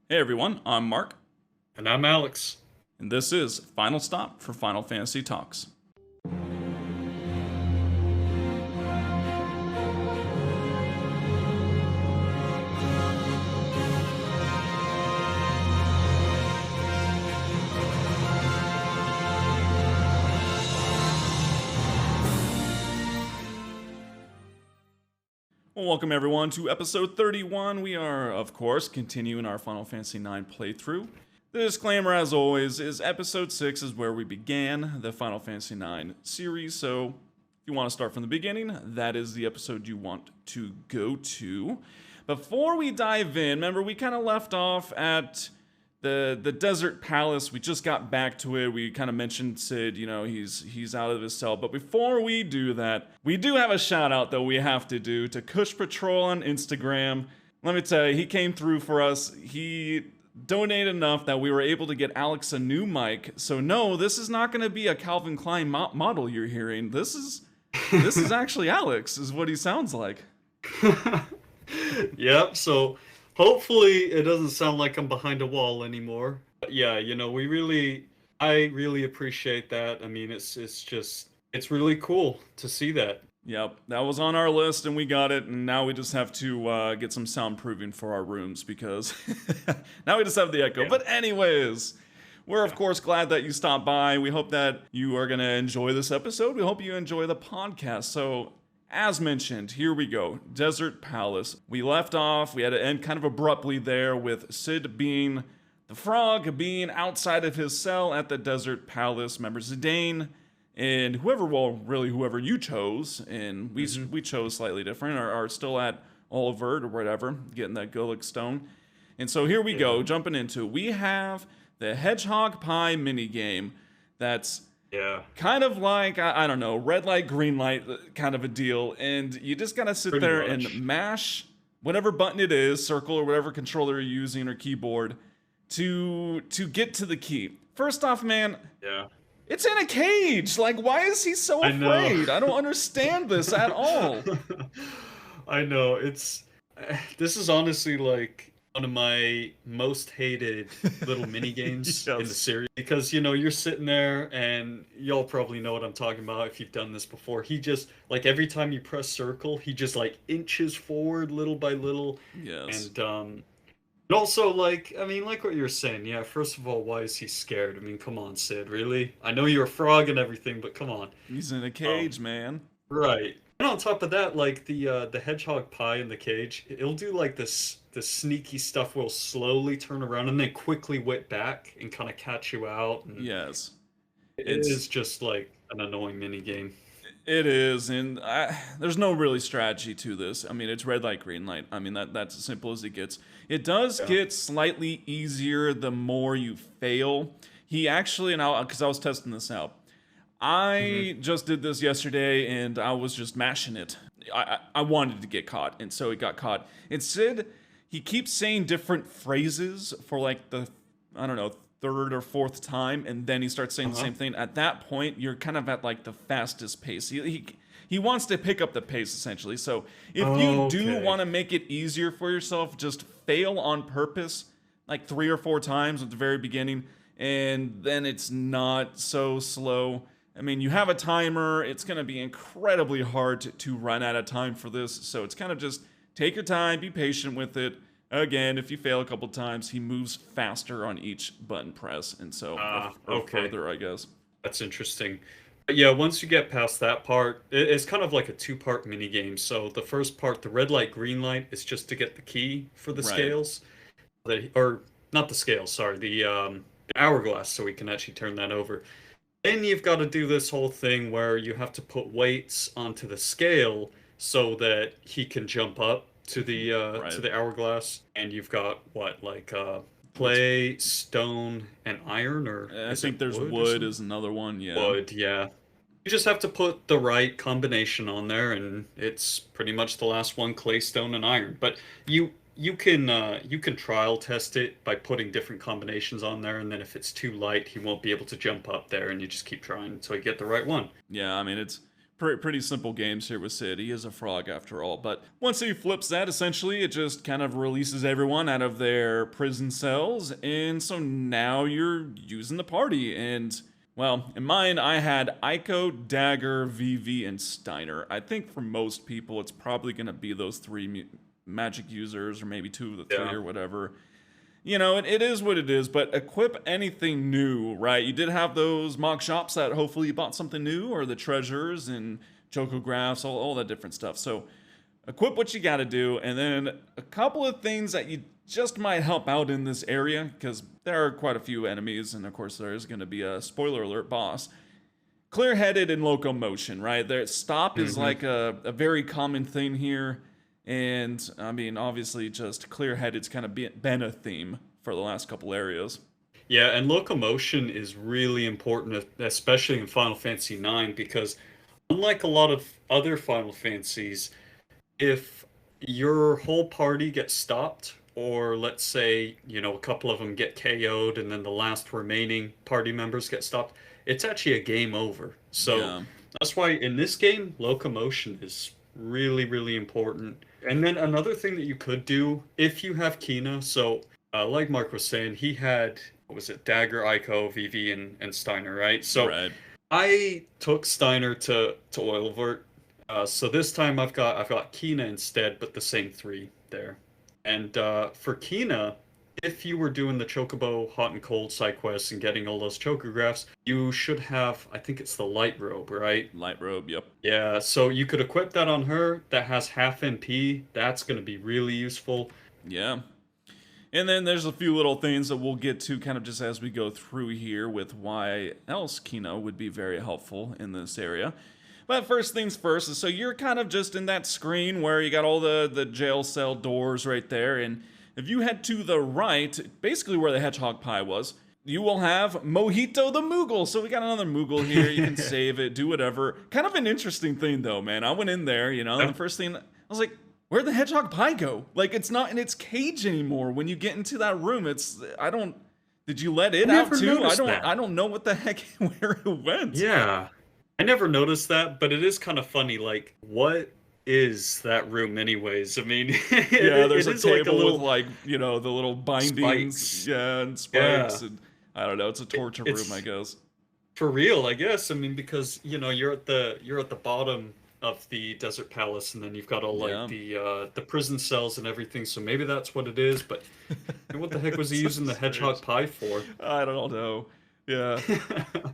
Hey everyone, I'm Mark, And I'm Alex. and this is Final Stop for Final Fantasy Talks. Well, welcome everyone to episode 31. We are, of course, continuing our Final Fantasy IX playthrough. The disclaimer, as always, is episode 6 is where we began the Final Fantasy IX series, so if you want to start from the beginning, that is the episode you want to go to. Before we dive in, remember we kind of left off at the desert palace. We just got back to it. We kind of mentioned Sid, he's out of his cell. But before we do that, we do have a shout out that we have to do to Kush Patrol on Instagram. Let me tell you, he came through for us. He donated enough that we were able to get Alex a new mic. So no, this is not going to be a Calvin Klein model you're hearing. This is actually Alex, is what he sounds like. Yep, so hopefully it doesn't sound like I'm behind a wall anymore. But yeah, I really appreciate that. I mean, it's really cool to see that. Yep, that was on our list and we got it, and now we just have to get some soundproofing for our rooms because now we just have the echo. Yeah. But anyways, we're of course glad that you stopped by. We hope that you are going to enjoy this episode. We hope you enjoy the podcast. So, as mentioned, here we go. Desert Palace. We left off, we had to end kind of abruptly there with Sid being the frog, being outside of his cell at the Desert Palace. Remember Zidane and whoever you chose, and we chose slightly different, are still at Olivert or whatever, getting that Gulick stone. And so here we go, jumping into it. We have the Hedgehog Pie minigame that's Yeah, kind of like, I don't know, red light, green light kind of a deal. And you just gotta sit pretty there much. and mash whatever button it is, circle or whatever controller you're using or keyboard, to get to the key. First off, man, Yeah. it's in a cage. Like, why is he so I know. afraid? I don't understand this at all. I know, this is honestly like one of my most hated little mini games in the Yes. series because you're sitting there and y'all probably know what I'm talking about if you've done this before. He just like every time you press circle, he just like inches forward little by little. Yes. And also, like, I mean, like what you're saying, yeah, first of all, why is he scared? I mean, come on, Sid, really? I know you're a frog and everything, but come on. He's in a Um, cage, man. right. And on top of that, like the hedgehog pie in the cage, it'll do like this sneaky stuff will slowly turn around and then quickly whip back and kind of catch you out, and Yes. it It's is just like an annoying mini game. It is, and there's no really strategy to this. I mean, it's red light, green light. I mean, that's as simple as it gets. It does Yeah. get slightly easier the more you fail. He actually, and because I was testing this out, Hmm. I just did this yesterday, and I was just mashing it. I wanted to get caught, and so it got caught. Instead, he keeps saying different phrases for like the, I don't know, third or fourth time, and then he starts saying the Uh-huh. same thing. At that point, you're kind of at like the fastest pace. He wants to pick up the pace essentially. So if you do Okay. want to make it easier for yourself, just fail on purpose like 3 or 4 times at the very beginning, and then it's not so slow. I mean, you have a timer. It's going to be incredibly hard to run out of time for this. So it's kind of just take your time, be patient with it. Again, if you fail a couple times, he moves faster on each button press, and so or Okay. further, I guess. That's interesting. But yeah, once you get past that part, it's kind of like a two-part mini game. So the first part, the red light, green light, is just to get the key for the Right. scales, or not the scales, sorry, the hourglass, so we can actually turn that over. Then you've got to do this whole thing where you have to put weights onto the scale so that he can jump up to Right. the hourglass. And you've got what, like What's clay, stone, and iron, or I is it think there's wood or wood something? is another one. Yeah. Would, yeah. You just have to put the right combination on there, and it's pretty much the last one, clay, stone, and iron. But you can trial test it by putting different combinations on there, and then if it's too light, he won't be able to jump up there, and you just keep trying until you get the right one. Yeah. I mean, it's Pretty simple games here with Sid. He is a frog after all. But once he flips that, essentially, it just kind of releases everyone out of their prison cells. And so now you're using the party. And, well, in mine, I had Eiko, Dagger, Vivi, and Steiner. I think for most people, it's probably going to be those three magic users, or maybe two of the three or whatever. You know, it is what it is, but equip anything new, right? You did have those mock shops that hopefully you bought something new, or the treasures and chocographs, all that different stuff. So equip what you got to do, and then a couple of things that you just might help out in this area, because there are quite a few enemies, and of course there is going to be a spoiler alert boss. Clear-headed and locomotion, right? Stop is like a very common thing here. And, I mean, obviously, just clear-headed's kind of been a theme for the last couple areas. Yeah, and locomotion is really important, especially in Final Fantasy IX, because unlike a lot of other Final Fantasies, if your whole party gets stopped, or let's say, you know, a couple of them get KO'd, and then the last remaining party members get stopped, it's actually a game over. So that's why in this game, locomotion is really, really important. And then another thing that you could do, if you have Kina, so like Mark was saying, he had, what was it, Dagger, Eiko, Vivi, and Steiner, right? So I took Steiner to Oilvert. So this time I've got Kina instead, but the same three there. And for Kina, if you were doing the Chocobo Hot and Cold side quests and getting all those chocographs, you should have, I think it's the Light Robe, right? Light Robe, yep. Yeah, so you could equip that on her. That has half MP. That's going to be really useful. Yeah. And then there's a few little things that we'll get to kind of just as we go through here with why else Kina would be very helpful in this area. But first things first, so you're kind of just in that screen where you got all the jail cell doors right there, and if you head to the right, basically where the hedgehog pie was, you will have Mojito the Moogle. So we got another Moogle here. You can save it, do whatever. Kind of an interesting thing, though, man. I went in there, you know, and the first thing, I was like, where'd the hedgehog pie go? Like, it's not in its cage anymore. When you get into that room, did you let it out, too? I don't know what the heck, where it went. Yeah. I never noticed that, but it is kind of funny. Like, what is that room anyways? I mean, there's a table with, like, you know, the little bindings, spikes. And spikes, and I don't know, it's a torture room, I guess. For real, I guess. I mean, because, you know, you're at the bottom of the desert palace, and then you've got all like the prison cells and everything, so maybe that's what it is, but what the heck was he using the hedgehog pie for? I don't know. Yeah.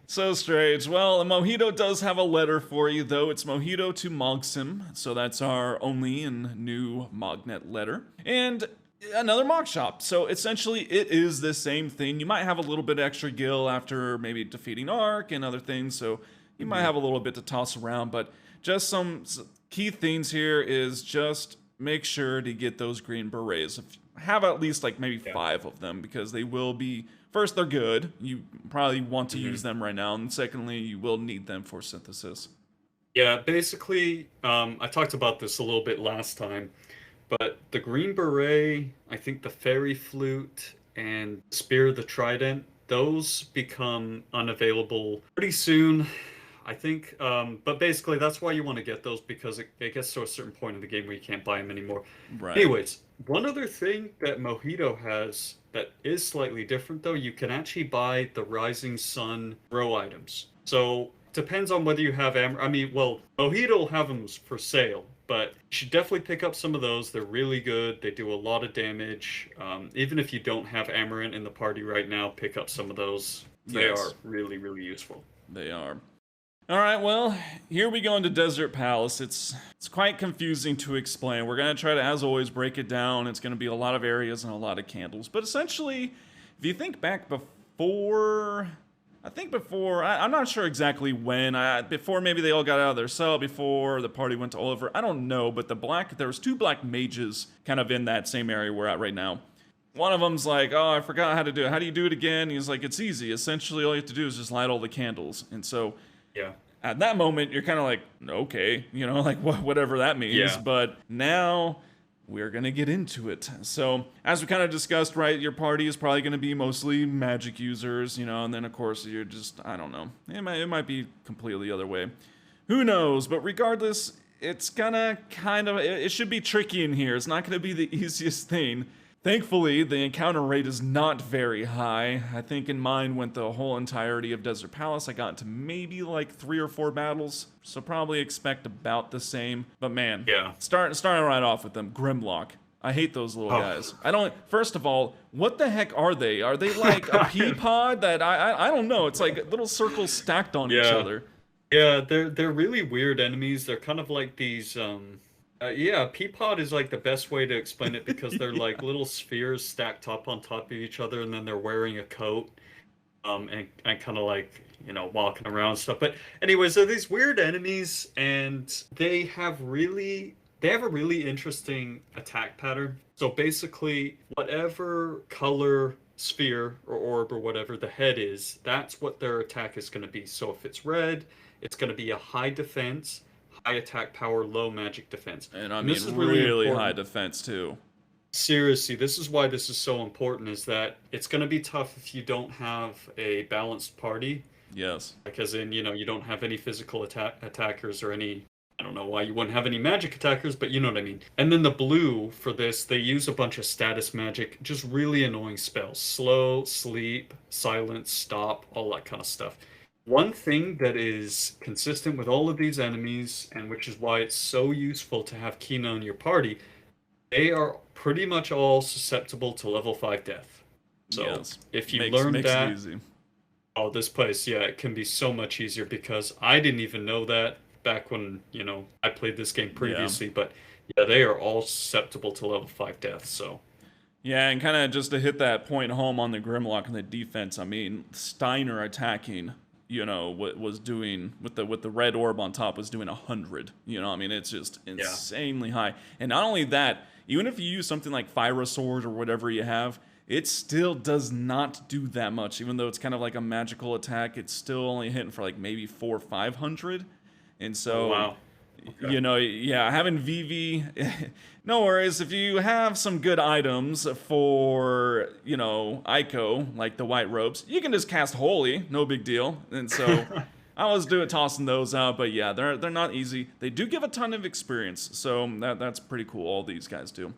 So strange. Well, a Mojito does have a letter for you, though. It's Mojito to Mogsim. So that's our only and new Mognet letter. And another Mog shop. So essentially, it is the same thing. You might have a little bit extra gil after maybe defeating Ark and other things. So you might have a little bit to toss around. But just some key things here is just make sure to get those green berets. Have at least like maybe 5 of them, because they will be... First, they're good. You probably want to use them right now. And secondly, you will need them for synthesis. Yeah, basically, I talked about this a little bit last time, but the Green Beret, I think the Fairy Flute, and Spear of the Trident, those become unavailable pretty soon, I think. But basically, that's why you want to get those, because it gets to a certain point in the game where you can't buy them anymore. Right. Anyways, one other thing that Mojito has that is slightly different, though, you can actually buy the Rising Sun row items. So, depends on whether you have Mojito will have them for sale, but you should definitely pick up some of those. They're really good. They do a lot of damage. Even if you don't have Amarant in the party right now, pick up some of those. They are really, really useful. They are. All right, well, here we go into Desert Palace. It's quite confusing to explain. We're going to try to, as always, break it down. It's going to be a lot of areas and a lot of candles. But essentially, if you think back before... I'm not sure exactly when. Before maybe they all got out of their cell, before the party went to Oliver. I don't know, but there was 2 black mages kind of in that same area we're at right now. One of them's like, oh, I forgot how to do it. How do you do it again? He's like, it's easy. Essentially, all you have to do is just light all the candles. And so... Yeah. At that moment, you're kind of like, okay, you know, like whatever that means. Yeah. But now we're going to get into it. So as we kind of discussed, right, your party is probably going to be mostly magic users, you know, and then, of course, you're just, I don't know. It might be completely the other way. Who knows? But regardless, it's gonna it should be tricky in here. It's not gonna be the easiest thing. Thankfully, the encounter rate is not very high. I think in mine went the whole entirety of Desert Palace. I got into maybe like 3 or 4 battles, so probably expect about the same. But man, Yeah. starting right off with them, Grimlock. I hate those little guys. I don't. First of all, what the heck are they? Are they like a pea pod that I don't know? It's like little circles stacked on each other. Yeah, they're really weird enemies. They're kind of like these yeah, Peapod is like the best way to explain it because they're like little spheres stacked up on top of each other, and then they're wearing a coat, and kind of like, you know, walking around and stuff. But anyways, they're these weird enemies, and they have a really interesting attack pattern. So basically, whatever color sphere or orb or whatever the head is, that's what their attack is going to be. So if it's red, it's going to be a high defense, high attack power, low magic defense. And I mean, this is really high defense too. Seriously, this is why this is so important, is that it's going to be tough if you don't have a balanced party. Yes. Like, as in, you know, you don't have any physical attackers or any, I don't know why you wouldn't have any magic attackers, but you know what I mean. And then the blue for this, they use a bunch of status magic, just really annoying spells. Slow, sleep, silence, stop, all that kind of stuff. One thing that is consistent with all of these enemies, and which is why it's so useful to have Kina in your party, they are pretty much all susceptible to level 5 death. So yes. if you learn makes that, it easy. Oh, this place, yeah, it can be so much easier because I didn't even know that back when, you know, I played this game previously, but yeah, they are all susceptible to level 5 death, so. Yeah, and kind of just to hit that point home on the Grimlock and the defense, I mean, Steiner attacking, you know, what was doing with the red orb on top was doing 100. You know, I mean, it's just insanely high. And not only that, even if you use something like Fire Sword or whatever you have, it still does not do that much. Even though it's kind of like a magical attack, it's still only hitting for like maybe 400 or 500. And so, wow. Okay. You know, yeah, having VV, no worries. If you have some good items for, you know, Eiko, like the white robes, you can just cast Holy, no big deal. And so I was tossing those out, but yeah, they're not easy. They do give a ton of experience, so that's pretty cool. All these guys do.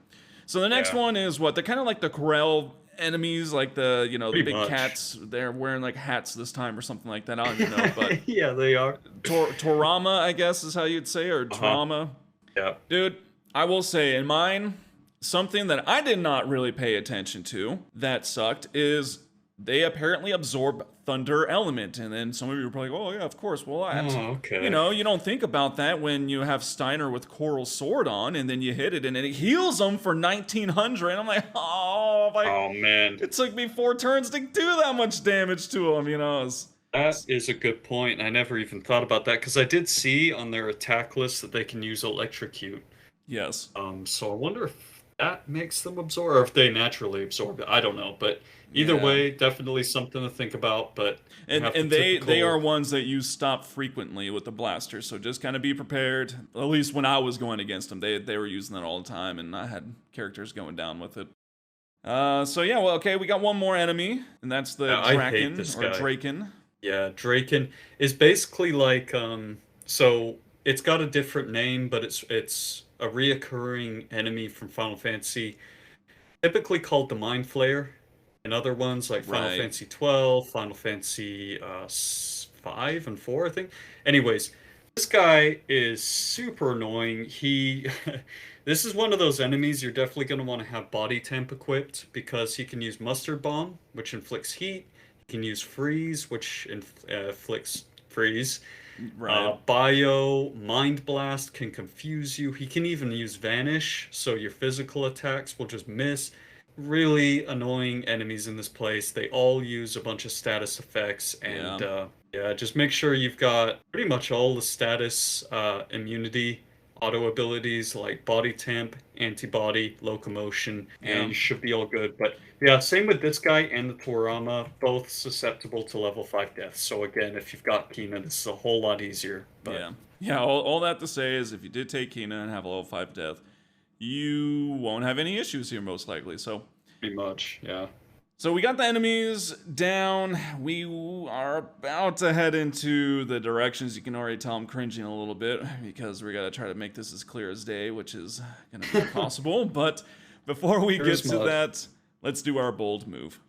So the next one is what? They're kind of like the Corel enemies, like the, you know, the big cats. They're wearing like hats this time or something like that. I don't even know, but yeah, they are. Torama, I guess is how you'd say, or Torama. Yeah. Dude, I will say in mine, something that I did not really pay attention to that sucked is they apparently absorb thunder element. And then some of you were probably like, oh yeah, of course. Well, okay. You know, you don't think about that when you have Steiner with Coral Sword on and then you hit it and it heals them for 1900. And I'm like, oh man. It took me 4 turns to do that much damage to them, you know. That is a good point. I never even thought about that because I did see on their attack list that they can use Electrocute. Yes. So I wonder if that makes them absorb, or if they naturally absorb it. I don't know, but either way, definitely something to think about. But and they are ones that you stop frequently with the blaster, so just kind of be prepared. At least when I was going against them, they were using that all the time, and I had characters going down with it. So yeah, well, okay, we got one more enemy, and that's the Draken or Draken. Yeah, Draken is basically like so it's got a different name, but it's a reoccurring enemy from Final Fantasy, typically called the Mind Flayer. And other ones like Final Fantasy 12, Final Fantasy 5 and 4, I think. Anyways, this guy is super annoying. This is one of those enemies you're definitely going to want to have body temp equipped because he can use Mustard Bomb, which inflicts heat. He can use Freeze, which inflicts freeze. Bio, Mind Blast can confuse you. He can even use Vanish, so your physical attacks will just miss. Really annoying enemies in this place. They all use a bunch of status effects, and just make sure you've got pretty much all the status immunity auto abilities like body temp, antibody, locomotion, and you should be all good. But yeah, same with this guy and the Torama, both susceptible to level 5 death. So again, if you've got Kina, this is a whole lot easier. But all that to say is if you did take Kina and have a level 5 death, you won't have any issues here most likely. So pretty much, yeah. So we got the enemies down. We are about to head into the directions. You can already tell I'm cringing a little bit because we got to try to make this as clear as day, which is going to be impossible. But before we get to that, let's do our bold move.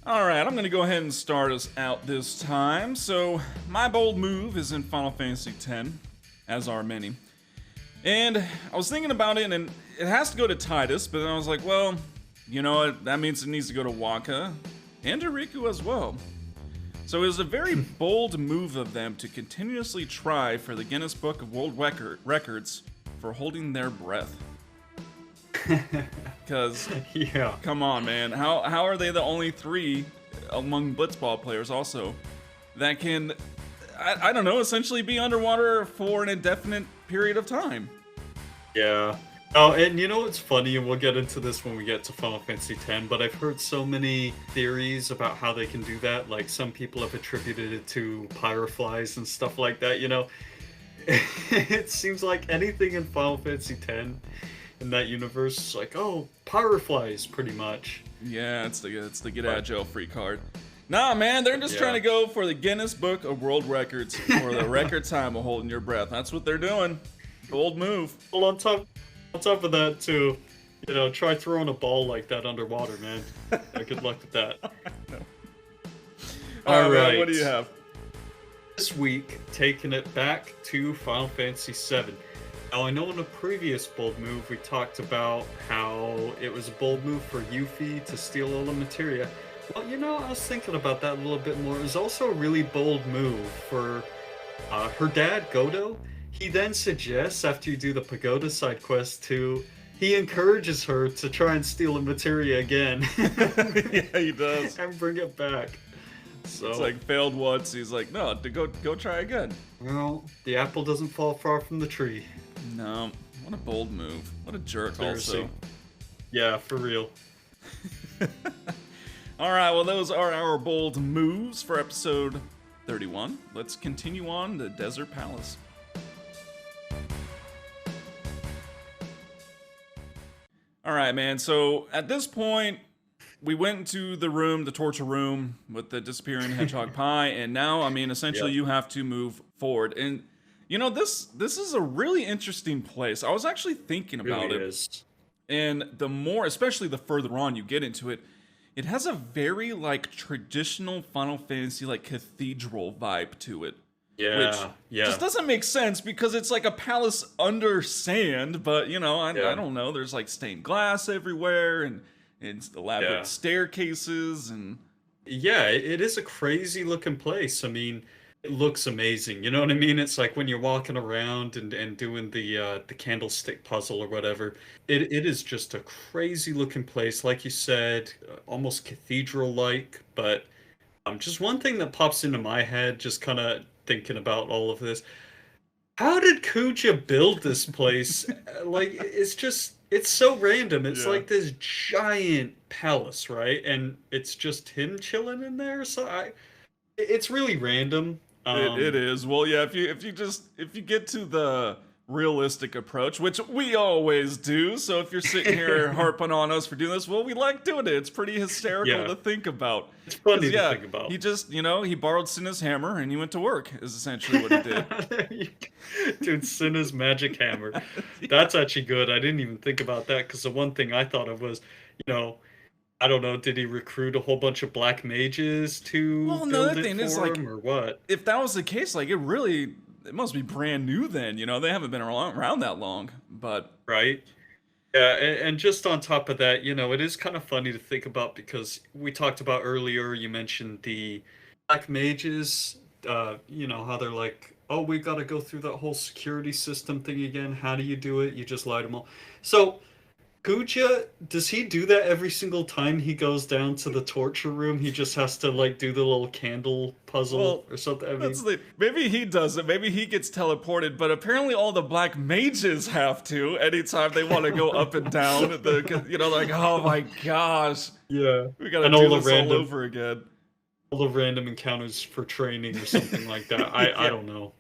Alright, I'm going to go ahead and start us out this time. So, my bold move is in Final Fantasy X, as are many. And I was thinking about it, and it has to go to Tidus, but then I was like, well, you know what, that means it needs to go to Waka, and to Riku as well. So it was a very bold move of them to continuously try for the Guinness Book of World Records for holding their breath. Because, yeah, come on, man. How are they the only three among Blitzball players also that can, I don't know, essentially be underwater for an indefinite period of time? Yeah. Oh, and you know what's funny, and we'll get into this when we get to Final Fantasy X, but I've heard so many theories about how they can do that. Like, some people have attributed it to pyroflies and stuff like that, you know? It seems like anything in Final Fantasy X in that universe is like, oh, pyroflies, pretty much. Yeah, it's the get out of jail free card. Nah, man, they're just trying to go for the Guinness Book of World Records for the record time of holding your breath. That's what they're doing. Bold move. Well, on top of that, too, you know, try throwing a ball like that underwater, man. Good luck with that. All right, what do you have? This week, taking it back to Final Fantasy VII. Now, I know in a previous bold move, we talked about how it was a bold move for Yuffie to steal all the materia. Well, you know, I was thinking about that a little bit more. It was also a really bold move for her dad, Godo. He then suggests, after you do the Pagoda side quest, he encourages her to try and steal the materia again. Yeah, he does. And bring it back. So, it's like failed once. He's like, no, go try again. Well, the apple doesn't fall far from the tree. No, what a bold move. What a jerk. Seriously. Also. Yeah, for real. Alright, well those are our bold moves for episode 31. Let's continue on to Desert Palace. Alright, man, so at this point, we went into the room, the torture room, with the disappearing hedgehog pie, and now, I mean, essentially you have to move forward. And, you know, this is a really interesting place. I was actually thinking about it. And the more, especially the further on you get into it, it has a very, like, traditional Final Fantasy, like, cathedral vibe to it. Yeah, which just doesn't make sense because it's like a palace under sand, but, you know, I don't know. There's, like, stained glass everywhere, and elaborate staircases, and... Yeah, it is a crazy looking place. I mean, it looks amazing. You know what I mean? It's like when you're walking around and doing the candlestick puzzle or whatever. It is just a crazy looking place, like you said, almost cathedral-like. But just one thing that pops into my head, just kind of thinking about all of this. How did Kuja build this place? Like, it's so random. It's like this giant palace, right? And it's just him chilling in there. So it's really random. It is. Well, yeah. If you get to the realistic approach, which we always do. So if you're sitting here harping on us for doing this, well, we like doing it. It's pretty hysterical to think about. It's funny to think about. He just, you know, he borrowed Cinna's hammer and he went to work. Is essentially what he did. Dude, Cinna's magic hammer. That's actually good. I didn't even think about that because the one thing I thought of was, you know, I don't know, did he recruit a whole bunch of black mages to build it for him, or what? If that was the case, like, it must be brand new then, you know? They haven't been around that long, but... Right? Yeah, and just on top of that, you know, it is kind of funny to think about because we talked about earlier, you mentioned the black mages, you know, how they're like, oh, we got to go through that whole security system thing again. How do you do it? You just light them all. So... Kuja, does he do that every single time he goes down to the torture room? He just has to, like, do the little candle puzzle or something? I mean, maybe he does it. Maybe he gets teleported, but apparently all the black mages have to anytime they want to go up and down. You know, like, oh my gosh. Yeah. We gotta do this all over again. All the random encounters for training or something like that. I don't know.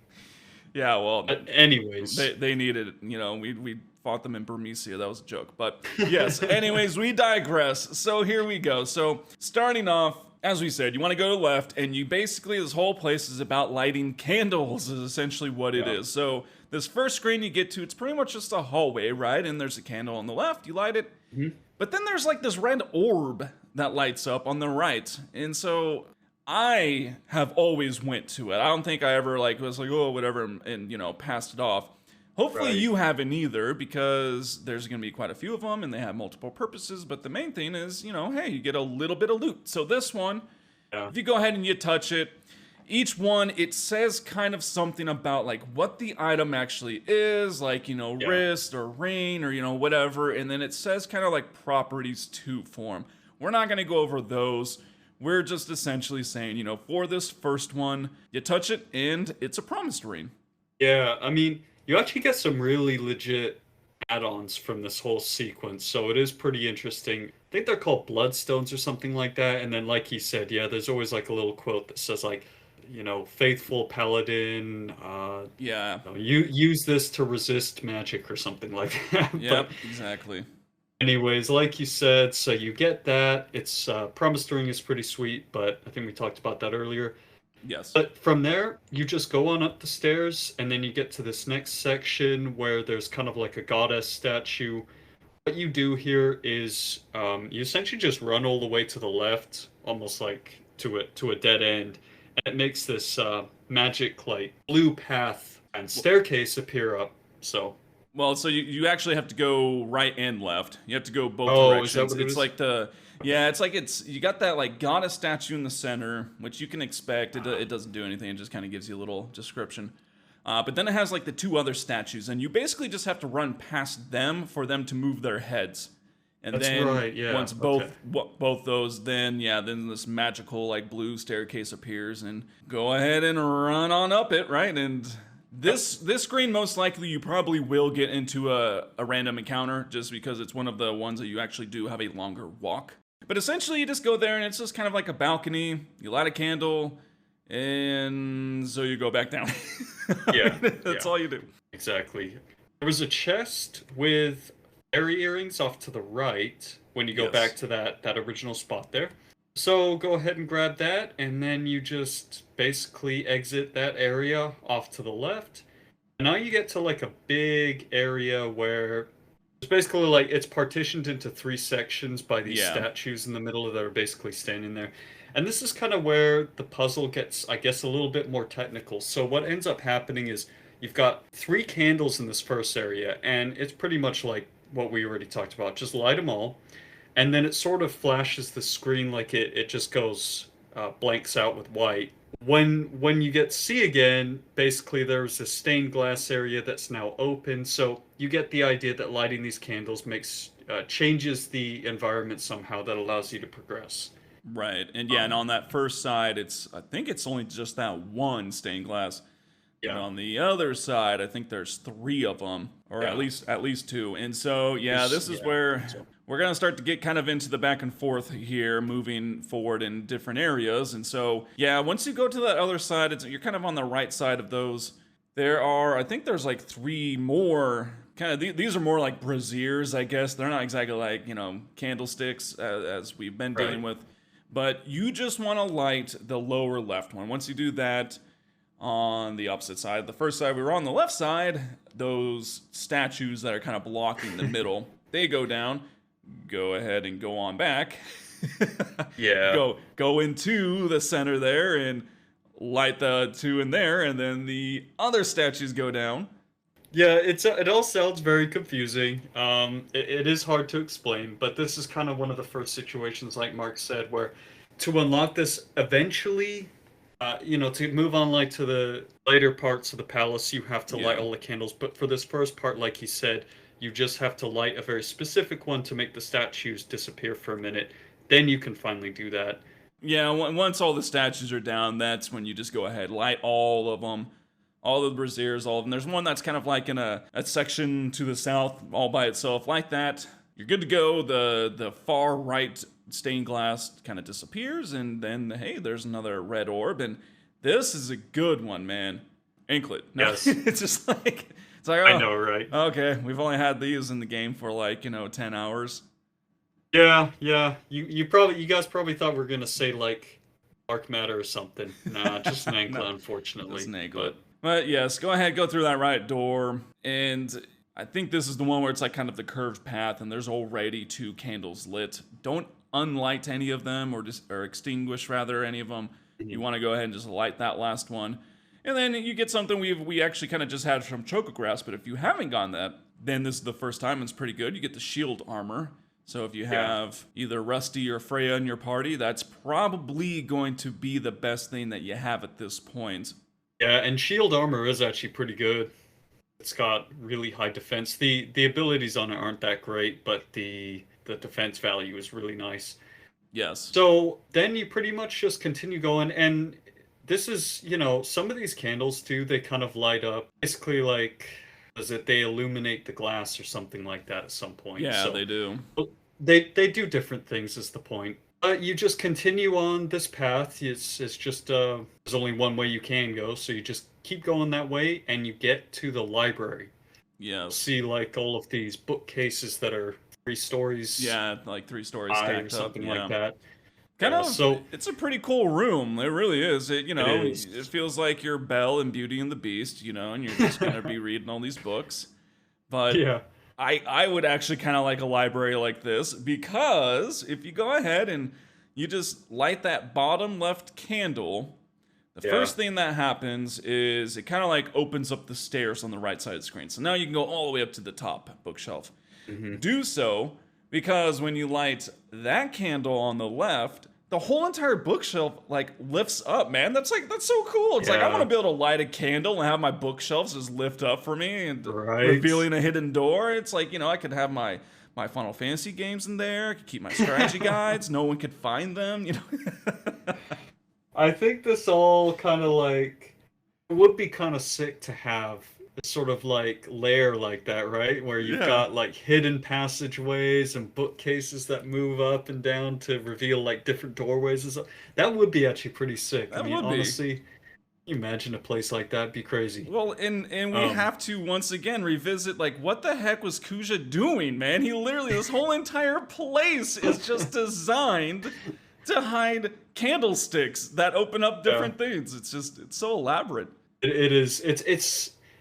Yeah, well, Anyways. they needed it. You know, we fought them in Burmecia. That was a joke. But yes, anyways, we digress. So here we go. So starting off, as we said, you want to go to the left, and you basically, this whole place is about lighting candles, is essentially what it is. So this first screen you get to, it's pretty much just a hallway, right? And there's a candle on the left, you light it. But then there's like this red orb that lights up on the right. And so I have always went to it. I don't think I ever like was like, oh, whatever, and you know, passed it off. Hopefully you haven't either, because there's going to be quite a few of them and they have multiple purposes. But the main thing is, you know, hey, you get a little bit of loot. So this one, if you go ahead and you touch it, each one, it says kind of something about like what the item actually is, like, you know, wrist or ring or, you know, whatever. And then it says kind of like properties to form. We're not going to go over those. We're just essentially saying, you know, for this first one, you touch it and it's a promised ring. Yeah, I mean, you actually get some really legit add-ons from this whole sequence, so it is pretty interesting. I think they're called bloodstones or something like that, and then like he said, yeah, there's always like a little quote that says like, you know, faithful paladin, you know, you use this to resist magic or something like that. Yep, exactly. Anyways, like you said, so you get that. It's promised ring is pretty sweet, but I think we talked about that earlier. Yes. But from there, you just go on up the stairs, and then you get to this next section where there's kind of like a goddess statue. What you do here is you essentially just run all the way to the left, almost like to a dead end, and it makes this magic like blue path and staircase appear up. So. Well, so you actually have to go right and left. You have to go both directions. Is that what it it's is? like the it's like you got that like goddess statue in the center, which you can expect. It doesn't do anything. It just kind of gives you a little description. But then it has like the two other statues, and you basically just have to run past them for them to move their heads. And That's then right, yeah, once both those, then this magical like blue staircase appears, and go ahead and run on up it, right? And this screen, most likely you probably will get into a random encounter, just because it's one of the ones that you actually do have a longer walk. But essentially you just go there and it's just kind of like a balcony, you light a candle, and so you go back down. Yeah. That's all you do. Exactly. There was a chest with fairy earrings off to the right when you go back to that original spot there. So go ahead and grab that, and then you just basically exit that area off to the left. And now you get to like a big area where it's basically like it's partitioned into 3 sections by these statues in the middle that are basically standing there. And this is kind of where the puzzle gets, I guess, a little bit more technical. So what ends up happening is you've got 3 candles in this first area, and it's pretty much like what we already talked about. Just light them all. And then it sort of flashes the screen like it just goes blanks out with white. When you get to see again, basically there's a stained glass area that's now open. So you get the idea that lighting these candles changes the environment somehow that allows you to progress. Right, and and on that first side, I think it's only just that one stained glass. Yeah. And on the other side, I think there's 3 of them, or at least 2. And so this is where we're gonna start to get kind of into the back and forth here, moving forward in different areas. And so once you go to that other side, you're kind of on the right side of those. I think there's like 3 more. Kind of these are more like braziers, I guess. They're not exactly like, you know, candlesticks as we've been dealing with. But you just want to light the lower left one. Once you do that, on the opposite side, the first side we were on the left side, those statues that are kind of blocking the middle, they go down. Go ahead and go on back. Go into the center there and light the 2 in there, and then the other statues go down. Yeah, it all sounds very confusing. It is hard to explain, but this is kind of one of the first situations, like Mark said, where to unlock this eventually, to move on like to the later parts of the palace, you have to light all the candles. But for this first part, like he said, you just have to light a very specific one to make the statues disappear for a minute. Then you can finally do that. Yeah, once all the statues are down, that's when you just go ahead, light all of them. All the braziers, all of them. There's one that's kind of like in a section to the south all by itself. Like that, you're good to go. The far right stained glass kind of disappears, and then, hey, there's another red orb. And this is a good one, man. Anklet. No, Yes. it's just like, it's like, I oh, know, right? okay, we've only had these in the game for like, 10 hours. Yeah. You guys probably thought we were gonna say like dark matter or something. Nah, just an No, anklet, just unfortunately. an anklet. But But yes, go ahead, go through that right door. And I think this is the one where it's like kind of the curved path and there's already 2 candles lit. Don't unlight any of them or extinguish rather any of them. You want to go ahead and just light that last one. And then you get something we actually kind of just had from Chocograss, but if you haven't gotten that, then this is the first time. It's pretty good. You get the shield armor. So if you have either Rusty or Freya in your party, that's probably going to be the best thing that you have at this point. yeah, and shield armor is actually pretty good. It's got really high defense. The abilities on it aren't that great, but the defense value is really nice. Yes. So then you pretty much just continue going, and this is, some of these candles too, they kind of light up. Basically, like, they illuminate the glass or something like that at some point. Yeah, so they do. They do different things is the point. You just continue on this path. It's just there's only one way you can go, so you just keep going that way, and you get to the library. Yes. See like all of these bookcases that are 3 stories. Yeah, like 3 stories high stacked or something up. like that. Kind of. So it's a pretty cool room. It really is. It is. It feels like you're Belle and Beauty and the Beast, and you're just gonna be reading all these books. But yeah. I would actually kind of like a library like this because if you go ahead and you just light that bottom left candle, the first thing that happens is it kind of like opens up the stairs on the right side of the screen. So now you can go all the way up to the top bookshelf. Do so because when you light that candle on the left, the whole entire bookshelf like lifts up, man. That's so cool. It's like I want to be able to light a candle and have my bookshelves just lift up for me and revealing a hidden door. It's like, I could have my Final Fantasy games in there. I could keep my strategy guides. No one could find them, I think this all kind of like it would be kind of sick to have sort of like lair like that, right? Where you've got like hidden passageways and bookcases that move up and down to reveal like different doorways and stuff. That would be actually pretty sick. That would be. Honestly, can you imagine a place like that? It'd be crazy. Well, and we have to once again revisit like what the heck was Kuja doing, man? He literally this whole entire place is just designed to hide candlesticks that open up different things. It's so elaborate. It is.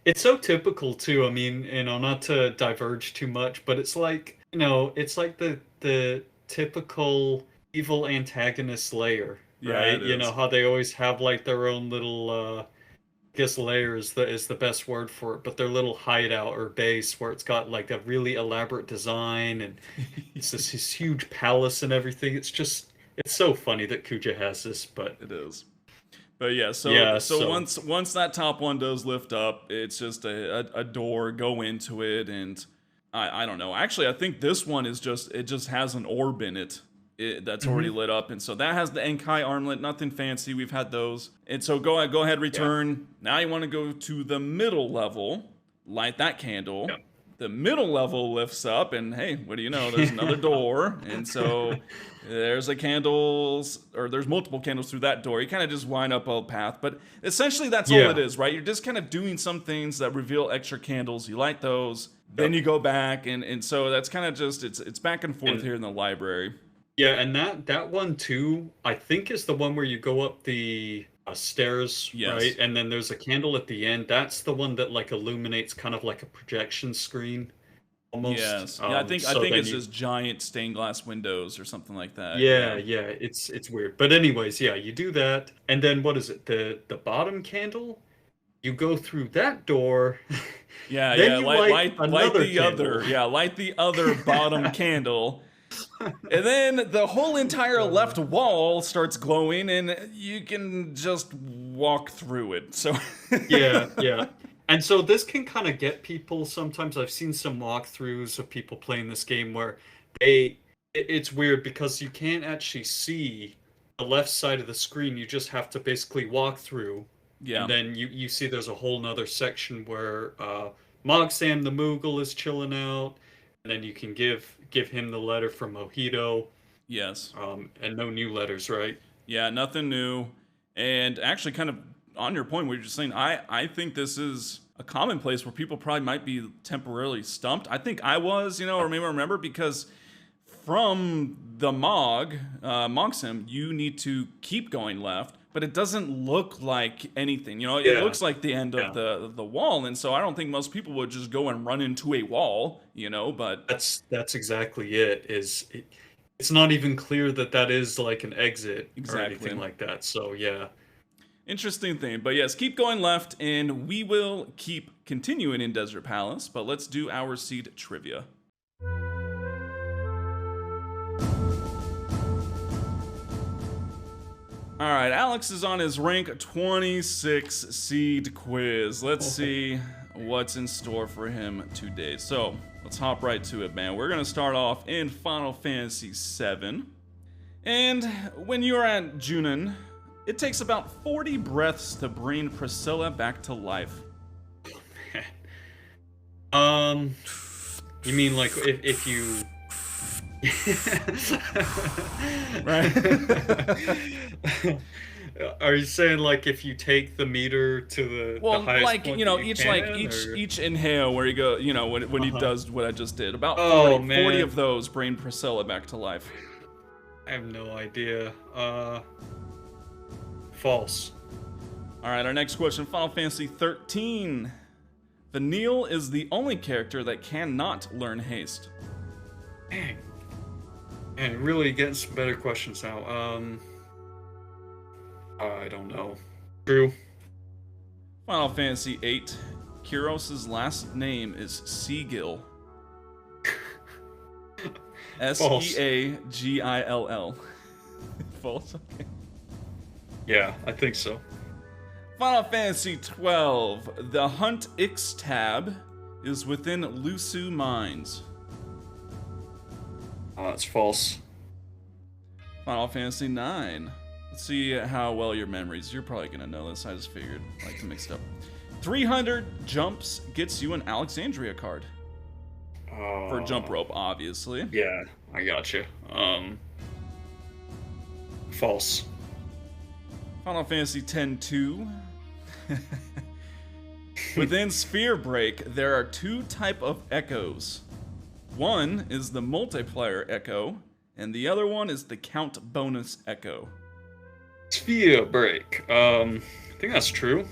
It's so typical too. I mean, not to diverge too much, but it's like, it's like the typical evil antagonist layer, right? How they always have like their own little I guess layer is the best word for it, but their little hideout or base where it's got like a really elaborate design and it's this huge palace and everything. It's so funny that Kuja has this, but it is. But so once that top one does lift up, it's just a door. Go into it, and I don't know. Actually, I think this one is it just has an orb in it. That's already lit up, and so that has the Mk I armlet. Nothing fancy. We've had those, and so go ahead, return. Yeah. Now you want to go to the middle level, light that candle. Yeah. The middle level lifts up, and hey, what do you know? There's another door, and so there's there's multiple candles through that door. You kind of just wind up a path, but essentially that's all it is, right? You're just kind of doing some things that reveal extra candles. You light those, then you go back, and so that's kind of just it's back and forth here in the library. Yeah, and that one too, I think is the one where you go up the stairs, right? And then there's a candle at the end. That's the one that like illuminates kind of like a projection screen almost. Yes. I think it's just giant stained glass windows or something like that. Yeah, it's weird. But anyways, you do that. And then what is it? The bottom candle? You go through that door. Then light the other bottom candle. And then the whole entire left wall starts glowing, and you can just walk through it. So yeah. And so this can kind of get people. Sometimes I've seen some walkthroughs of people playing this game where it's weird because you can't actually see the left side of the screen. You just have to basically walk through. Yeah. And then you see there's a whole nother section where Mogsam the Moogle is chilling out, and then you can give him the letter from Mojito. Yes. And no new letters, right? Yeah, nothing new. And actually kind of on your point, what you're just saying, I think this is a commonplace where people probably might be temporarily stumped. I think I was, or maybe I remember, because from the Mogsim, you need to keep going left, but it doesn't look like anything. It looks like the end of the wall, and so I don't think most people would just go and run into a wall, but that's exactly it. It's not even clear that is like an exit or anything like that. So yeah. Interesting thing. But yes, keep going left, and we will keep continuing in Desert Palace, but let's do our seed trivia. All right, Alex is on his rank 26 seed quiz. Let's see what's in store for him today. So let's hop right to it, man. We're going to start off in Final Fantasy VII. And when you're at Junon, it takes about 40 breaths to bring Priscilla back to life. You mean like if you... Right? Are you saying like if you take the meter to the highest like point each inhale where you go, when he does what I just did, about 40 of those bring Priscilla back to life. I have no idea. False. All right, our next question, Final Fantasy 13. Vanille is the only character that cannot learn haste. Dang. And really getting some better questions now. I don't know. True. Final Fantasy VIII. Kyros' last name is Seagill. Seagill. False. Okay. Yeah, I think so. Final Fantasy XII. The Hunt X tab is within Lusu Mines. It's false. Final Fantasy IX. Let's see how well your memories. You're probably gonna know this. I just figured, like, to mix it up. 300 jumps gets you an Alexandria card. For jump rope, obviously. Yeah, I gotcha. False. Final Fantasy X-2. Within Sphere Break, there are two types of echoes. One is the multiplayer echo, and the other one is the count bonus echo. Sphere Break. I think that's true.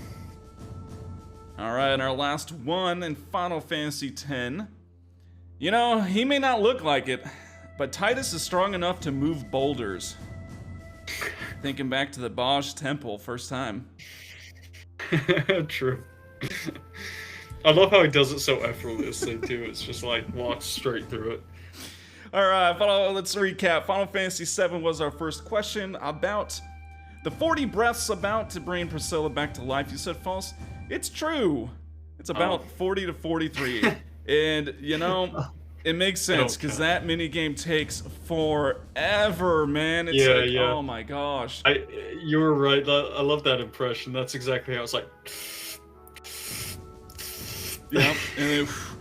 Alright, our last one in Final Fantasy X. He may not look like it, but Titus is strong enough to move boulders. Thinking back to the Bosch Temple, first time. True. I love how he does it so effortlessly, too. It's just like, walks straight through it. Alright, let's recap. Final Fantasy VII was our first question about the 40 breaths about to bring Priscilla back to life. You said false. It's true. It's about 40 to 43. And, it makes sense, because that minigame takes forever, man. It's oh my gosh. You were right. I love that impression. That's exactly how it's like... Yeah,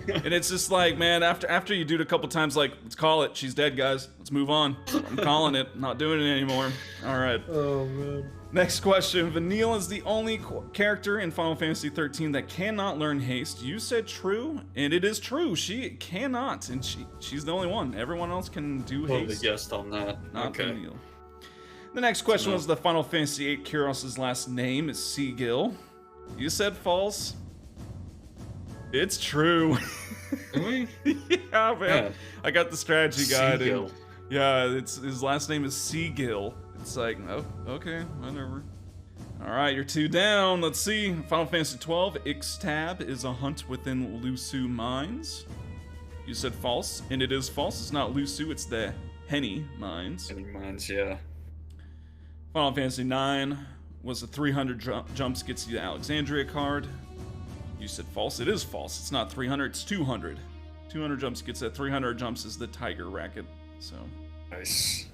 and it's just like, man, after you do it a couple times, like, let's call it. She's dead, guys. Let's move on. I'm calling it. Not doing it anymore. All right. Oh, man. Next question. Vanille is the only character in Final Fantasy 13 that cannot learn haste. You said true, and it is true. She cannot, and she's the only one. Everyone else can do haste. Totally guessed on that. Not okay. Vanille. The next question was the Final Fantasy VIII. Kyros' last name is Seagill. You said false. It's true. Really? Yeah, man. Yeah. I got the strategy guide. Seagill. Yeah, his last name is Seagill. It's like, oh, okay, whatever. All right, you're 2 down. Let's see. Final Fantasy XII. Ixtab is a hunt within Lusu Mines. You said false, and it is false. It's not Lusu, it's the Henny Mines. Henny Mines, yeah. Final Fantasy IX was the 300 jumps gets you the Alexandria card. You said false. It is false. It's not 300, it's 200. 200 jumps gets that. 300 jumps is the Tiger Racket. So nice.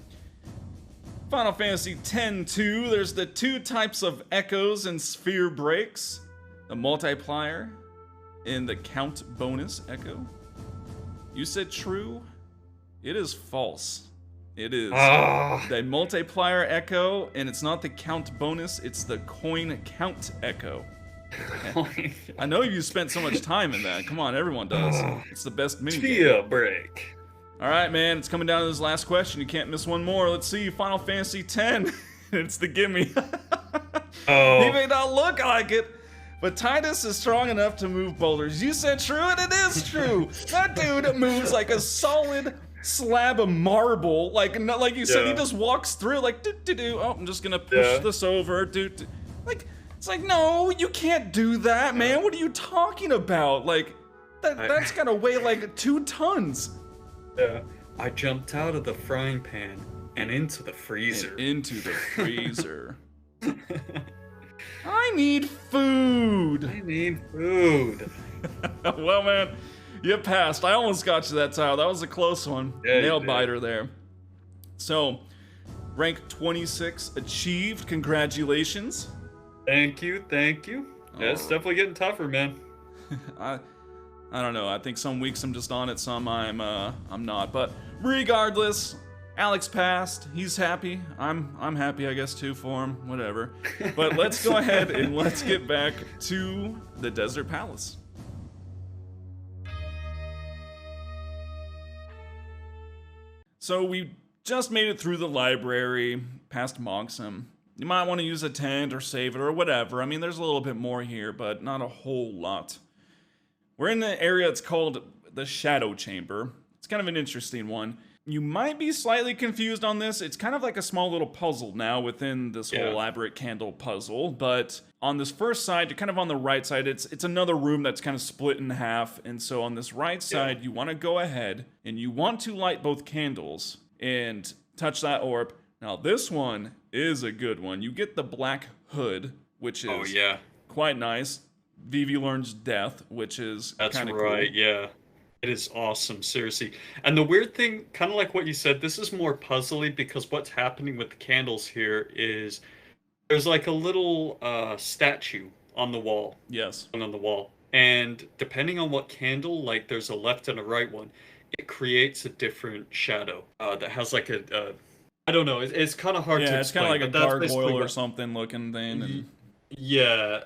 Final Fantasy X-2. There's the 2 types of echoes and sphere breaks. The multiplier and the count bonus echo. You said true. It is false. It is. Ah. The multiplier echo, and it's not the count bonus, it's the coin count echo. I know you spent so much time in that. Come on, everyone does. It's the best minigame. Jailbreak. All right, man, it's coming down to this last question. You can't miss one more. Let's see, Final Fantasy X. It's the gimme. Oh. He may not look like it, but Titus is strong enough to move boulders. You said true, and it is true. That dude moves like a solid slab of marble. Like you said, he just walks through like, do-do-do. Oh, I'm just gonna push this over. Like, it's like, no, you can't do that, man. What are you talking about? Like, that's gotta weigh like 2 tons. Yeah. I jumped out of the frying pan and into the freezer. I need food. Well, man, you passed. I almost got you that time. That was a close one. Yeah, Nail biter there. So, rank 26 achieved. Congratulations. Thank you. Yeah, it's definitely getting tougher, man. I don't know. I think some weeks I'm just on it, some I'm not. But regardless, Alex passed. He's happy. I'm happy, I guess, too, for him. Whatever. But let's go ahead and let's get back to the Desert Palace. So we just made it through the library, past Mogsum. You might want to use a tent or save it or whatever. I mean, there's a little bit more here, but not a whole lot. We're in the area that's called the Shadow Chamber. It's kind of an interesting one. You might be slightly confused on this. It's kind of like a small little puzzle now within this whole elaborate candle puzzle. But on this first side, you're kind of on the right side. It's another room that's kind of split in half. And so on this right side, you want to go ahead and you want to light both candles and touch that orb. Now this one is a good one. You get the black hood, which is quite nice. Vivi learns death, which is kind of cool. Yeah. It is awesome, seriously. And the weird thing, kind of like what you said, this is more puzzly because what's happening with the candles here is there's like a little statue on the wall. Yes. On the wall. And depending on what candle, like there's a left and a right one, it creates a different shadow that has like a I don't know, it's kind of hard to explain. Yeah, it's kind of like a gargoyle or something looking thing. And... Yeah,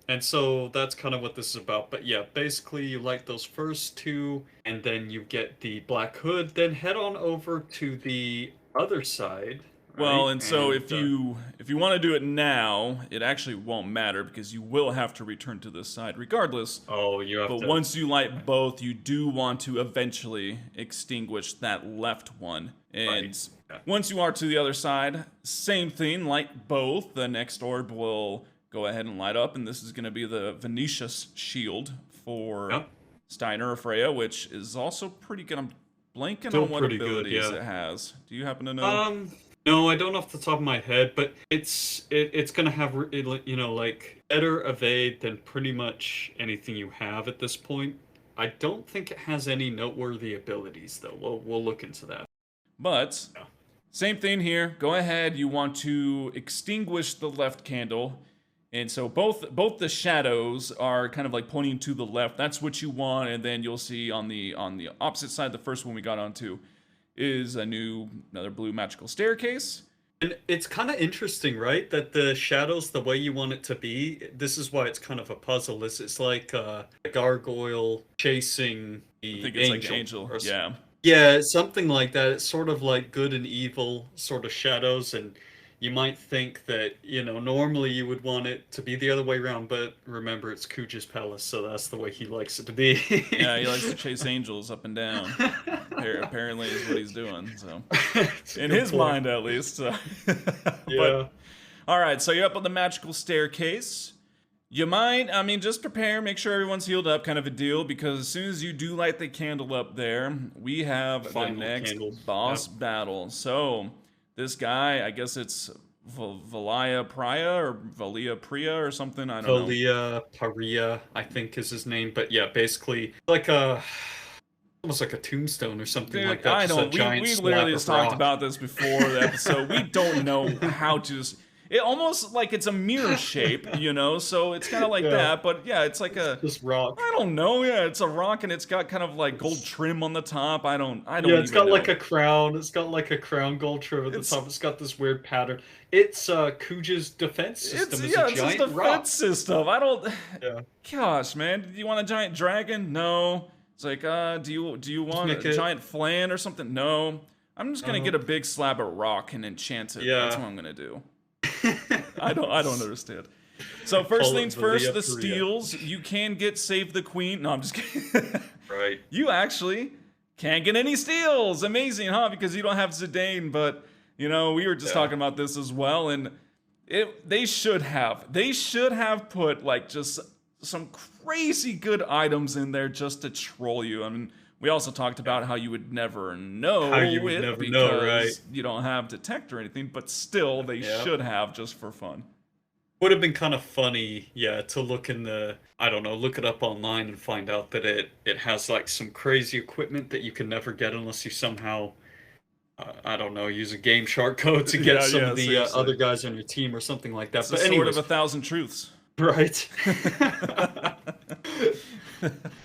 and so that's kind of what this is about. But yeah, basically you light those first two, and then you get the black hood, then head on over to the other side. Right? Well, and so if you want to do it now, it actually won't matter because you will have to return to this side regardless. Oh, you have to. But once you light both, you do want to eventually extinguish that left one. And once you are to the other side, same thing, light both. The next orb will go ahead and light up, and this is going to be the Venetia's shield for Steiner or Freya, which is also pretty good. I'm blanking on what abilities it has. Do you happen to know? No, I don't off the top of my head, but it's going to have, you know, like better evade than pretty much anything you have at this point. I don't think it has any noteworthy abilities, though. We'll look into that. But same thing here. Go ahead. You want to extinguish the left candle. And so both the shadows are kind of like pointing to the left. That's what you want. And then you'll see on the opposite side, the first one we got onto is another blue magical staircase. And it's kind of interesting, right? That the shadows, the way you want it to be, this is why it's kind of a puzzle. It's like a gargoyle chasing the I think it's like angel. Yeah. Yeah, something like that. It's sort of like good and evil sort of shadows, and you might think that, you know, normally you would want it to be the other way around, but remember, it's Kuja's palace, so that's the way he likes it to be. Yeah, he likes to chase angels up and down. Apparently is what he's doing, so. In his mind, at least. So. Yeah. All right, so you're up on the magical staircase. You might, just prepare, make sure everyone's healed up, kind of a deal, because as soon as you do light the candle up there, we have the next boss battle. So, this guy, I guess it's Valia Priya or something, I don't know. Valia Paria, I think is his name, but yeah, basically, almost like a tombstone or something like that. I know, we literally just talked about this before the episode. We don't know how to just... it almost like it's a mirror shape, so it's kind of like that, but yeah, it's like this rock. I don't know, yeah, it's a rock and it's got kind of like gold trim on the top. I don't Yeah, it's even got know. like a crown. It's got like a crown gold trim at the top. It's got this weird pattern. It's Kuja's defense system. It's a giant defense rock. system. I don't. Yeah. Gosh, man, do you want a giant dragon? No. It's like, do you want a giant flan or something? No. I'm just gonna get a big slab of rock and enchant it. Yeah. That's what I'm gonna do. I don't understand. So first things first, the steals. You can get Save the Queen. No, I'm just kidding. Right. You actually can't get any steals. Amazing, huh? Because you don't have Zidane, but we were just talking about this as well, and they should have put like just some crazy good items in there just to troll you. I mean, we also talked about how you would never know because you don't have detect or anything, but still they should have just for fun. Would have been kind of funny, to look look it up online and find out that it has like some crazy equipment that you can never get unless you somehow, use a Game Shark code to get some of the other guys on your team or something like that. It's sort of 1,000 truths. Right.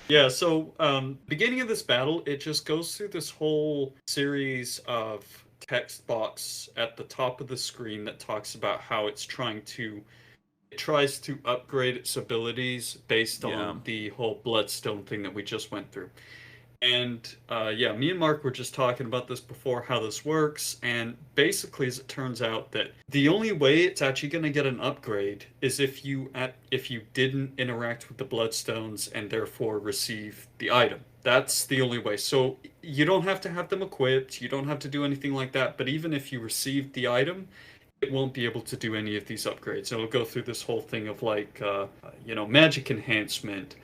Yeah, so beginning of this battle, it just goes through this whole series of text box at the top of the screen that talks about how it tries to upgrade its abilities based on the whole bloodstone thing that we just went through. And me and Mark were just talking about this before, how this works, and basically, as it turns out, that the only way it's actually going to get an upgrade is if you didn't interact with the bloodstones and therefore receive the item. That's the only way. So you don't have to have them equipped, you don't have to do anything like that, but even if you received the item, it won't be able to do any of these upgrades. It'll go through this whole thing of like, magic enhancement,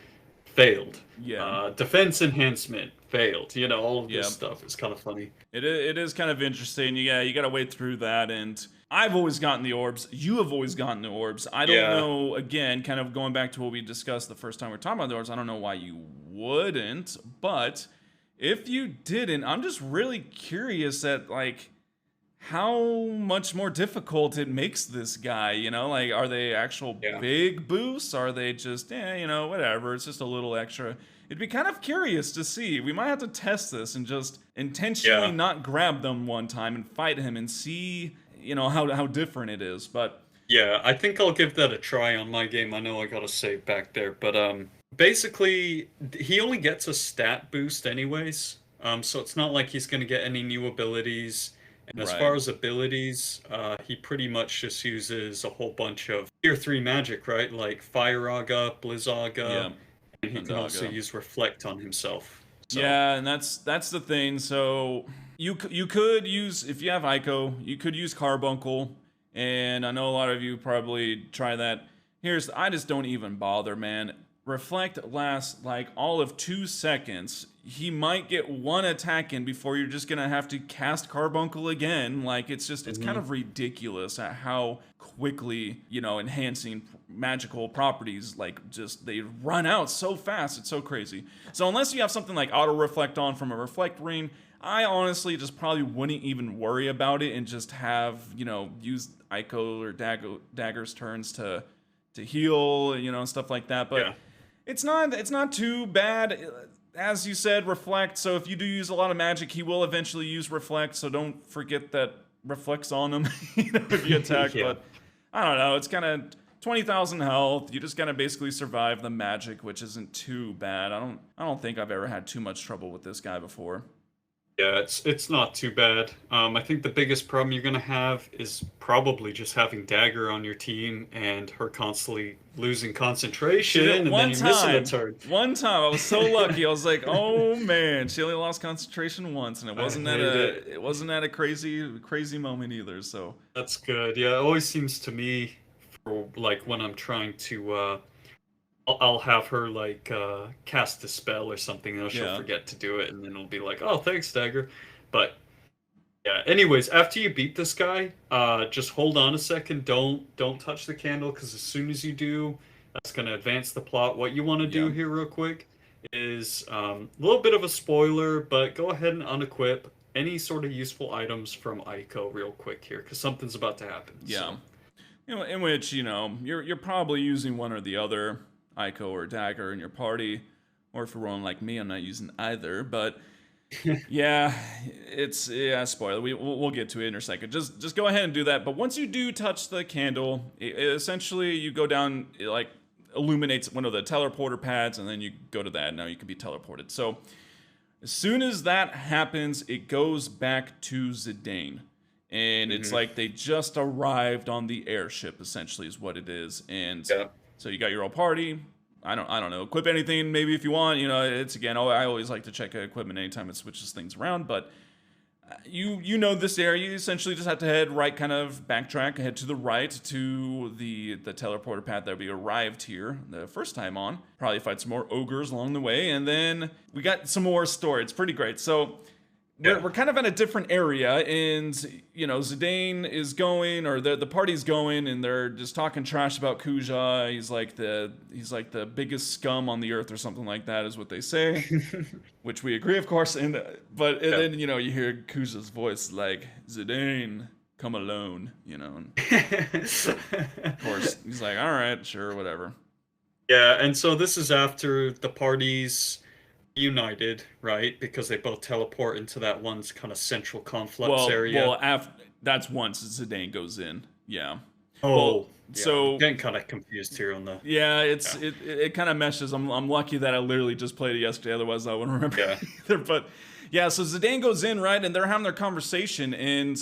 failed. Yeah. Defense enhancement failed. All of this stuff is kind of funny. It is kind of interesting. You got to wade through that. And I've always gotten the orbs. You have always gotten the orbs. I don't know. Again, kind of going back to what we discussed the first time we were talking about the orbs. I don't know why you wouldn't. But if you didn't, I'm just really curious at like how much more difficult it makes this guy, like, are they actual big boosts? Are they just, whatever, it's just a little extra. It'd be kind of curious to see. We might have to test this and just intentionally not grab them one time and fight him and see, how different it is. But yeah, I think I'll give that a try on my game. I know I got to save back there, but basically, he only gets a stat boost anyways, so it's not like he's going to get any new abilities. And as far as abilities, he pretty much just uses a whole bunch of tier 3 magic, right? Like Fire-Aga, Blizzaga, and he can also use Reflect on himself. So. Yeah, and that's the thing. So you could use, if you have Eiko, you could use Carbuncle, and I know a lot of you probably try that. I just don't even bother, man. Reflect lasts like all of 2 seconds. He might get one attack in before you're just gonna have to cast Carbuncle again. Like, it's kind of ridiculous at how quickly, enhancing magical properties, like, just they run out so fast. It's so crazy. So unless you have something like Auto Reflect on from a Reflect Ring, I honestly just probably wouldn't even worry about it and just have, use Eiko or Dagger's turns to heal, and stuff like that. But it's not too bad. As you said, Reflect, so if you do use a lot of magic, he will eventually use Reflect, so don't forget that Reflect's on him, if you attack, but I don't know, it's kind of 20,000 health, you just gotta basically survive the magic, which isn't too bad. I don't think I've ever had too much trouble with this guy before. Yeah, it's not too bad. I think the biggest problem you're gonna have is probably just having Dagger on your team and her constantly losing concentration, and then you're missing a turn. One time, I was so lucky. I was like, oh man, she only lost concentration once, and it wasn't at a crazy moment either. So that's good. Yeah, it always seems to me, for like when I'm trying to. I'll have her like cast a spell or something, and she'll forget to do it, and then it'll be like, "Oh, thanks, Dagger." But yeah. Anyways, after you beat this guy, just hold on a second. Don't touch the candle, because as soon as you do, that's gonna advance the plot. What you want to do here, real quick, is a little bit of a spoiler, but go ahead and unequip any sort of useful items from Eiko real quick here, because something's about to happen. Yeah. in which you're probably using one or the other, Eiko or Dagger in your party, or if you're rolling like me, I'm not using either. But yeah, spoiler. We'll get to it in a second. Just go ahead and do that. But once you do touch the candle, essentially you go down. It like illuminates one of the teleporter pads, and then you go to that. Now you can be teleported. So as soon as that happens, it goes back to Zidane. And it's like they just arrived on the airship, essentially, is what it is. And so you got your whole party. I don't know. Equip anything, maybe if you want. It's again. I always like to check equipment anytime it switches things around. But you know this area. You essentially just have to head right, kind of backtrack, head to the right to the teleporter path that we arrived here the first time on. Probably fight some more ogres along the way, and then we got some more story. It's pretty great. So we're kind of in a different area, and Zidane is going, or the party's going, and they're just talking trash about Kuja. He's like the biggest scum on the earth, or something like that, is what they say, which we agree, of course. And then you hear Kuja's voice like, Zidane, come alone, And of course, he's like, all right, sure, whatever. Yeah, and so this is after the party's united, right? Because they both teleport into that one kind of central conflux area. Well, that's once Zidane goes in. Yeah. So I'm getting kind of confused here on the. Yeah, it kind of meshes. I'm lucky that I literally just played it yesterday. Otherwise, I wouldn't remember either. But yeah, so Zidane goes in, right, and they're having their conversation, and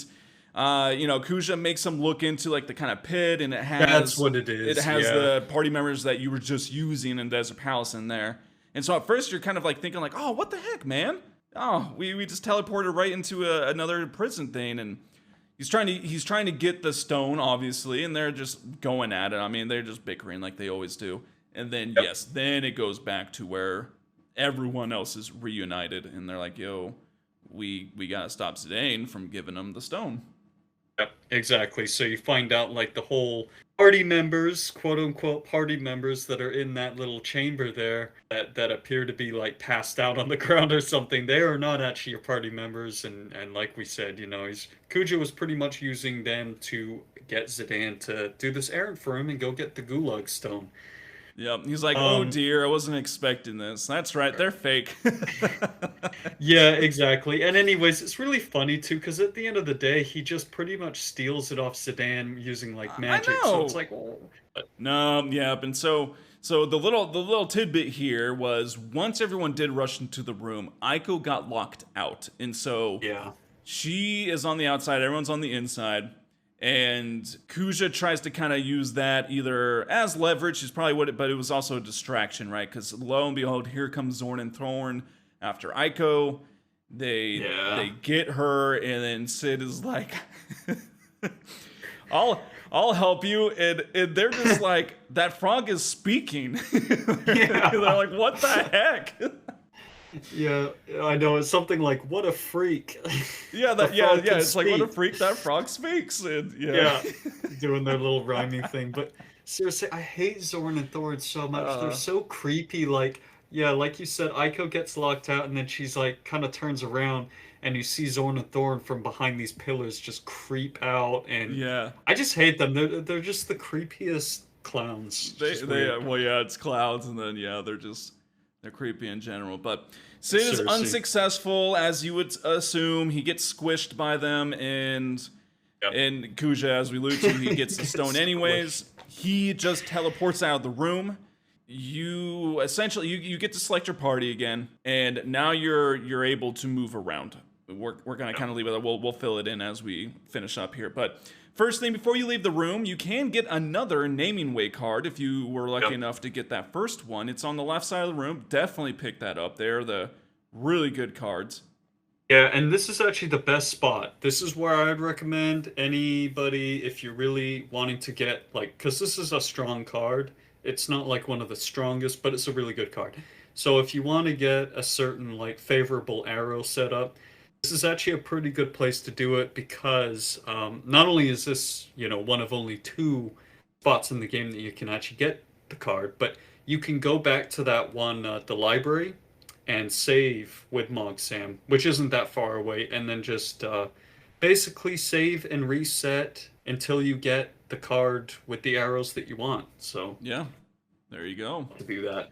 Kuja makes them look into like the kind of pit, and it has that's what it is. It has the party members that you were just using in Desert Palace in there. And so at first you're kind of like thinking like, oh, what the heck, man? Oh, we just teleported right into another prison thing, and he's trying to get the stone, obviously, and they're just going at it. I mean, they're just bickering like they always do. And then then it goes back to where everyone else is reunited, and they're like, yo, we gotta stop Zidane from giving them the stone. Yep, exactly. So you find out like the whole party members, quote unquote party members that are in that little chamber there that appear to be like passed out on the ground or something. They are not actually your party members, and like we said, Kuja was pretty much using them to get Zidane to do this errand for him and go get the Gulag stone. Yep, he's like, oh dear, I wasn't expecting this. That's right, they're fake. Yeah, exactly. And anyways, it's really funny too, because at the end of the day, he just pretty much steals it off Zidane using like magic. I know. So it's like, no, yeah, and so the little tidbit here was once everyone did rush into the room, Eiko got locked out, and so she is on the outside, everyone's on the inside. And Kuja tries to kind of use that either as leverage, is probably but it was also a distraction, right? Because lo and behold, here comes Zorn and Thorn after Eiko. They get her, and then Sid is like, I'll help you, and they're just like, that frog is speaking. They're like, what the heck? Yeah, I know. It's something like, what a freak. It's like, what a freak, that frog speaks. And doing their little rhyming thing. But seriously, I hate Zorn and Thorn so much. They're so creepy. Like you said, Eiko gets locked out, and then she's like, kind of turns around, and you see Zorn and Thorn from behind these pillars just creep out. And I just hate them. They're just the creepiest clowns. It's clouds, and then they're creepy in general. But Sid is unsuccessful, as you would assume. He gets squished by them, and Kuja, as we alluded to, he gets the stone anyways. He just teleports out of the room. You essentially you get to select your party again, and now you're able to move around. We're gonna kind of leave it. We'll fill it in as we finish up here, but. First thing, before you leave the room, you can get another Naming Way card if you were lucky enough to get that first one. It's on the left side of the room. Definitely pick that up. They're the really good cards. Yeah, and this is actually the best spot. This is where I'd recommend anybody, if you're really wanting to get, like, because this is a strong card. It's not like one of the strongest, but it's a really good card. So if you want to get a certain, like, favorable arrow set up, this is actually a pretty good place to do it, because not only is this, one of only 2 spots in the game that you can actually get the card, but you can go back to that one, the library, and save with Mog Sam, which isn't that far away, and then just basically save and reset until you get the card with the arrows that you want. So Yeah, there you go. to do that.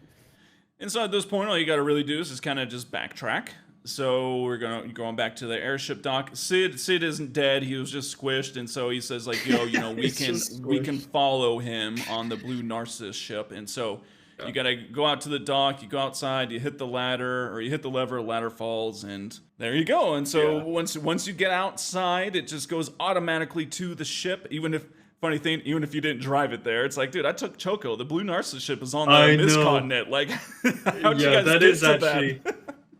And so at this point, all you got to really do is just kind of just backtrack. So we're going back to the airship dock. Sid isn't dead. He was just squished, and so he says like, yo, we can follow him on the Blue Narciss ship. And so you got to go out to the dock. You go outside. You hit the ladder, or you hit the lever. Ladder falls, and there you go. And so once you get outside, it just goes automatically to the ship, even if. Funny thing, even if you didn't drive it there, it's like, dude, I took Choco. The Blue Narciss ship is on the Mist continent. Like, how'd you guys that get is to actually. that?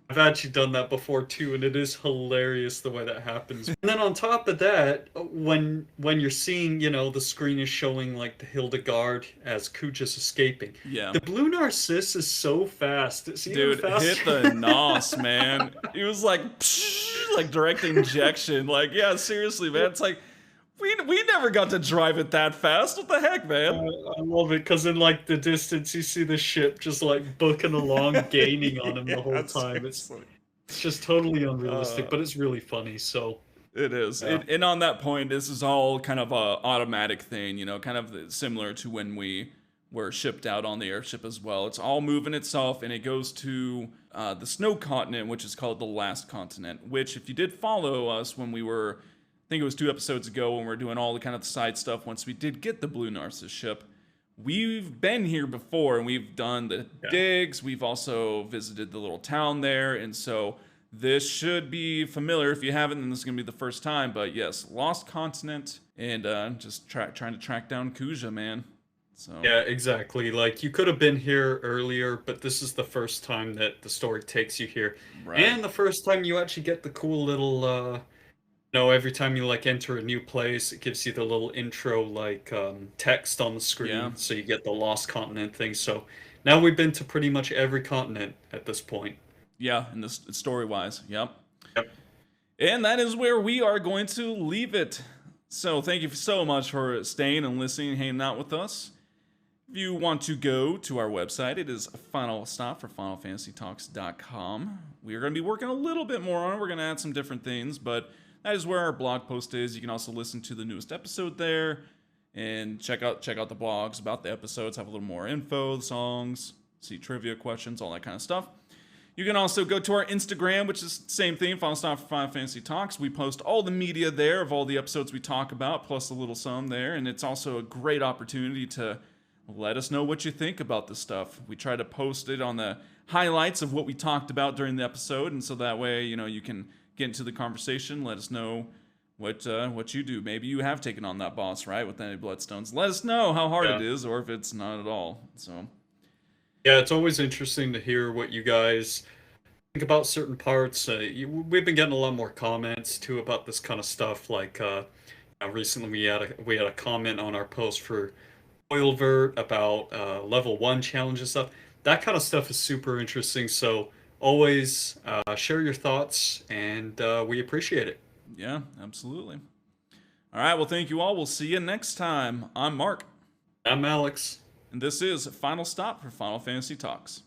I've actually done that before too, and it is hilarious the way that happens. And then on top of that, when you're seeing, the screen is showing like the Hilde Garde as Kuja's escaping. Yeah. The Blue Narciss is so fast. It's even Dude, faster. hit the nos, man. It was like, psh, like direct injection. Like, yeah, seriously, man. It's like. We never got to drive it that fast. What the heck, man? I love it because in like the distance, you see the ship just like booking along, gaining on him the whole time. It's just totally unrealistic, but it's really funny. So it is. Yeah. And on that point, this is all kind of a automatic thing, kind of similar to when we were shipped out on the airship as well. It's all moving itself, and it goes to the snow continent, which is called the Last Continent. Which, if you did follow us when we were. I think it was 2 episodes ago when we were doing all the kind of side stuff. Once we did get the Blue Narciss ship, we've been here before and we've done the digs. We've also visited the little town there, and so this should be familiar. If you haven't, then this is gonna be the first time. But yes, Lost Continent, and just trying to track down Kuja, man. So yeah, exactly. Like you could have been here earlier, but this is the first time that the story takes you here, and the first time you actually get the cool little. Every time you like enter a new place, it gives you the little intro like text on the screen, so you get the Lost Continent thing. So now we've been to pretty much every continent at this point. Yeah, and this story-wise, yep. Yep. And that is where we are going to leave it. So thank you so much for staying and listening and hanging out with us. If you want to go to our website, it is Final Stop for FinalFantasyTalks.com. We are going to be working a little bit more on it. We're going to add some different things, but that is where our blog post is. You can also listen to the newest episode there and check out the blogs about the episodes, have a little more info, the songs, see trivia questions, all that kind of stuff. You can also go to our Instagram, which is the same thing, Final Stop for Final Fantasy Talks. We post all the media there of all the episodes we talk about, plus a little sum there, and it's also a great opportunity to let us know what you think about this stuff. We try to post it on the highlights of what we talked about during the episode, and so that way, you can get into the conversation. Let us know what you do. Maybe you have taken on that boss, right, with any Bloodstones. Let us know how hard it is, or if it's not at all. So, yeah, it's always interesting to hear what you guys think about certain parts. We've been getting a lot more comments too about this kind of stuff. Like recently, we had a comment on our post for Oilvert about level 1 challenge and stuff. That kind of stuff is super interesting. So. Always share your thoughts, and we appreciate it. Yeah, absolutely. All right, well, thank you all. We'll see you next time. I'm Mark. I'm Alex. And this is Final Stop for Final Fantasy Talks.